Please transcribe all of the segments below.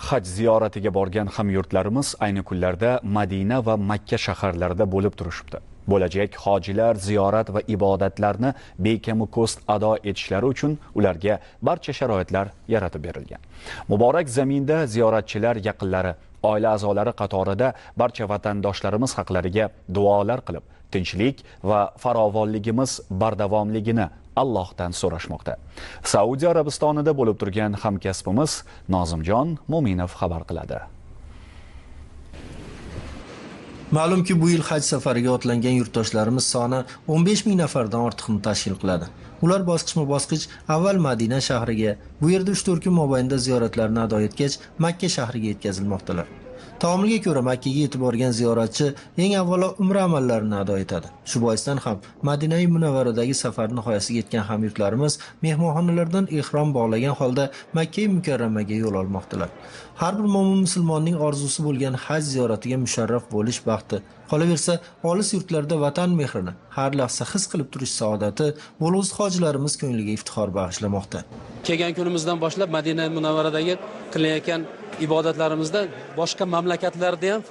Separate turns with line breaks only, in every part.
Haj ziyoratiga borgan hamyurtlarimiz ayni kunlarda Madina va Makka shaharlarida bo'lib turishibdi. Bo'lajak hojilar ziyorat va ibodatlarni bekamu ko'st ado etishlari uchun ularga barcha sharoitlar yaratib berilgan. Muborak zaminda ziyoratchilar yaqinlari, oila a'zolari qatorida barcha vatandoshlarimiz haqlariga duolar qilib, tinchlik va farovonligimiz bardavomligini Allohdan so'rashmoqda. Saudiya Arabistonida bo'lib turgan hamkasbimiz Nozimjon Mo'minov xabar qiladi.
Ma'lumki, bu yil haj safariga otlangan yurtdoshlarimiz soni 15 ming nafardan ortiqni tashkil qiladi. Ular bosqichma-bosqich avval Madina shahriga, bu yerda 3-4 kun mobaynida ziyoratlarni ado etgach, Makka shahriga yetkazilmoqdalar. Taomilga ko'ra Makkaga yetib borgan ziyoratchi eng avvalo umra amallarini ado etadi. Shu boisdan ham Madina-i Munavvaradagi safar nihoyasiga yetgan hamyurtlarimiz mehmonxonalardan ihrom bog'lagan holda Makka-i Mukarramaga yo'l olmoqdalar. Har bir mo'min musulmonning orzusi bo'lgan haj ziyoratiga musharraf bo'lish baxti, qolaversa olis yurtlarda vatan mehrini har lahza his qilib turish saodati bo'lg'usi hojilarimiz ko'ngliga iftixor bag'ishlamoqda.
Kelgan kunimizdan boshlab Madina-i Munavvaradagi qilayotgan ibodatlarimizda boshqa mamlakatlarda ham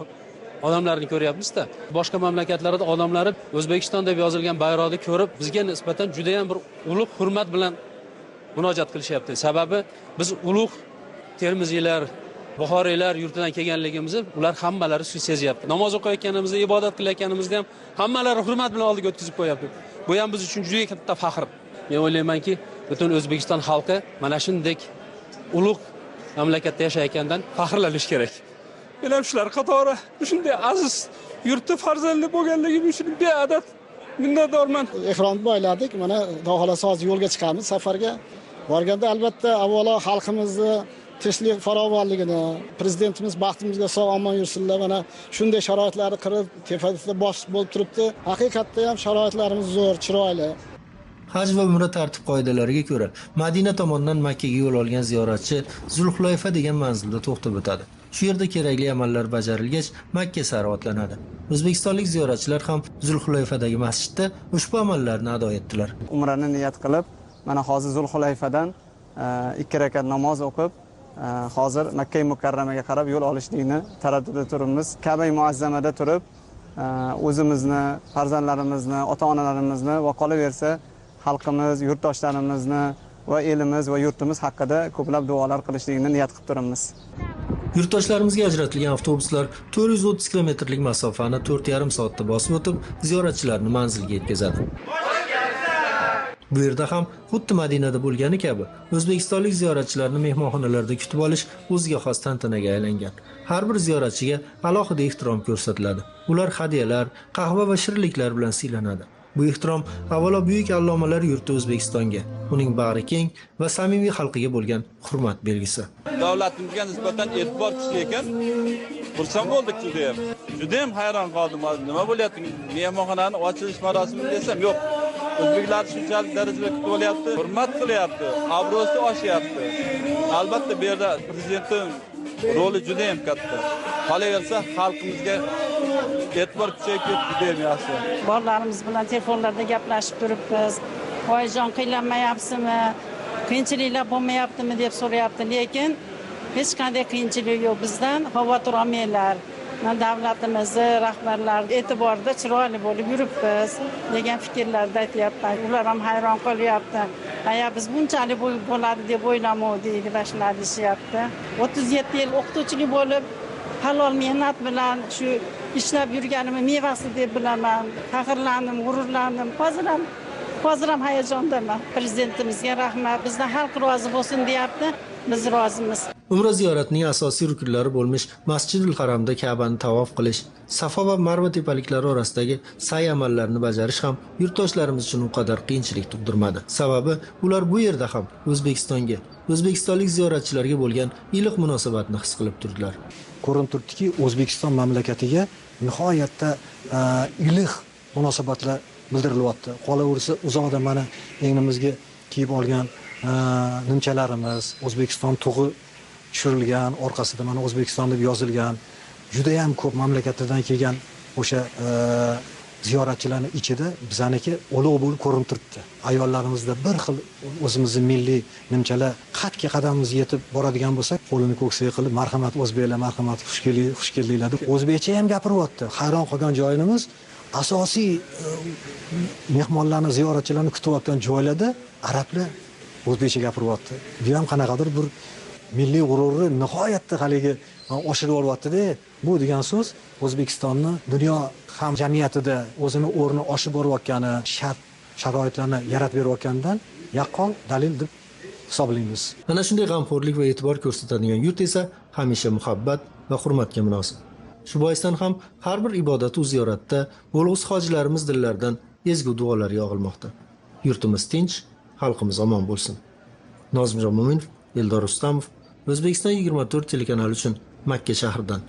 odamlarni ko'ryapmiz-da. Boshqa mamlakatlarda odamlari O'zbekiston deb yozilgan bayroqni ko'rib, bizga nisbatan juda ham bir ulug' hurmat bilan murojaat qilishyapti. Sababi biz ulug' Termiziylar, Buxoriylar yurtidan kelganligimizni ular hammalari sezyapti. Namoz o'qiyotganimizda, ibodat qilayotganimizda ham hammalari hurmat bilan oldiga o'tkazib qo'yapti. Bu ham biz uchun juda katta faxr. Men o'ylaymanki, butun O'zbekiston xalqi mana shunday ulug' mamlakatda yashayotgandan faxrlanish kerak. Men ham shular qatori shunday aziz yurti farzandi bo'lganligim uchun beadad minnatdorman.
Ihromni bo'yladik. Mana Xudo xolasa hozir yo'lga chiqamiz safarga. Borganda albatta avvalo xalqimizni tinchlik farovonligini, prezidentimiz baxtimizga sog'-omon yursinlar. Mana shunday sharoitlarni qilib, tepada bosh bo'lib turibdi. Haqiqatda ham sharoitlarimiz zo'r, chiroyli.
Haj va umra tartib qoidalariga ko'ra Madina tomonidan Makkaga yo'l olgan ziyoratchi Zulhulayfa degan manzilda to'xtab o'tadi. Shu yerda kerakli amallar bajarilgach, Makka sari otlanadi. O'zbekistonlik ziyoratchilar ham Zulhulayfadagi masjidda ushbu amallarni ado etdilar.
Umrani niyat qilib, mana hozir Zulhulayfadan 2 rakat namoz o'qib, hozir Makka Mukarramaga qarab yo'l olishlikni taraddudda turibmiz. Ka'ba muazzamada turib, o'zimizni, farzandlarimizni, ota-onalarimizni va qolaversa xalqimiz, yurtdoshlarimizni va elimiz va yurtimiz haqida ko'plab duolar qilishlikni niyat qilib turibmiz.
Yurtdoshlarimizga ajratilgan avtobuslar 430 kilometrlik masofani 4,5 soatda bosib o'tib, ziyoratchilarni manzilga yetkazadi. Bu yerda ham xuddi Madinada bo'lgani kabi o'zbekistonlik ziyoratchilarni mehmonxonalarda kutib olish o'ziga xos tantanaga aylangan. Har bir ziyoratchiga alohida ehtirom ko'rsatiladi. Ular hadyalar, qahva va shirinliklar bilan siylanadi. Bu ehtirom avvalo buyuk allomalar yurti O'zbekistonga, uning bag'ri keng va samimiy xalqiga bo'lgan hurmat belgisi.
Davlatimizga nisbatan e'tibor kuchli ekan. Xursand bo'ldik juda ham hayron qoldim. Nima bo'lyapti? Mehmonxonaning ochilish marosimi desam, yo'q. O'zbeklar shunchalik darajada kutib olyapti, hurmat qilyapti, obro'si oshyapti. Albatta bu yerda prezidentning roli juda ham katta. Qolaversa xalqimizga e'tibor kuchayib ketdi deb yaxshi.
Bolalarimiz bilan telefonlarda gaplashib turibmiz. Voyjon qiynalmayapsizmi? Qiyinchiliklar bo'lmayaptimi deb so'rayapti, lekin hech qanday qiyinchilik yo'q bizdan. Xavotir olmanglar. Davlatimizni rahbarlari e'tiborida chiroyli bo'lib yuribmiz degan fikrlarda aytyapman. Ular ham hayron qolyapti. Aya biz bunchalik bo'ladi deb o'ylamovdik deb deyishyapti. 37 yil o'qituvchilik bo'lib, halol mehnat bilan shu ishlab yurganimni mevasi deb bilaman. Faxrlandim, g'ururlandim. Hozir ham hayajondaman. Prezidentimizga rahmat. Bizdan xalq rozi bo'lsin deyapti. Biz rozimiz.
Umra ziyoratining asosiy rukunlari bo'lmish Masjidul Haramda Ka'bani tavof qilish, Safo va Marva tepaliklari orasidagi sa'y amallarini bajarish ham yurtdoshlarimiz uchun u qadar qiyinchilik tug'dirmadi. Sababi ular bu yerda ham O'zbekistonga, o'zbekistonlik ziyoratchilarga bo'lgan iliq munosabatni his qilib turdilar.
Ko'rinib turibdiki, O'zbekiston mamlakatiga nihoyatda iliq munosabatlar bildirilyapti. Qolaversa, uzoqda mana egnimizga kiyib olgan nimchalarimiz, O'zbekiston tug'i tushirilgan, orqasida mana O'zbekiston deb yozilgan, juda ham ko'p mamlakatlardan kelgan o'sha ziyoratchilarning ichida bizaniki ulug' bo'lib ko'rinib turibdi. Ayollarimizda bir xil o'zimizni milliy nimchalar qatga qadamimiz yetib boradigan bo'lsak, qo'lini ko'ksiga qilib marhamat o'zbeklar, marhamat xush kelinglar deb o'zbekcha ham gapiryapti. Hayron qolgan joyimiz asosiy mehmonlarni, ziyoratchilarni kutayotgan joylarda arablar o'zbekcha gapiryapti. Bu ham qanaqadir bir milliy g'ururni nihoyatda haligi oshirib yuboryapti-da. Bu degan so'z O'zbekistonni dunyo hamjamiyatida o'zini o'rni oshib borayotgani, sharoitlarni yaratib berayotganidan yaqqol dalil deb hisoblaymiz.
Ana shunday g'amxo'rlik va e'tibor ko'rsatadigan yurt esa hamisha muhabbat va hurmatga munosib. Shu boisdan ham har bir ibodat va ziyoratda bo'lg'us hojilarimiz dillaridan ezgu duolar yog'ilmoqda. Yurtimiz tinch, xalqimiz omon bo'lsin. Nozimjon Mo'minov, Eldor Rustamov, O'zbekiston 24 telekanali uchun Makka shahridan.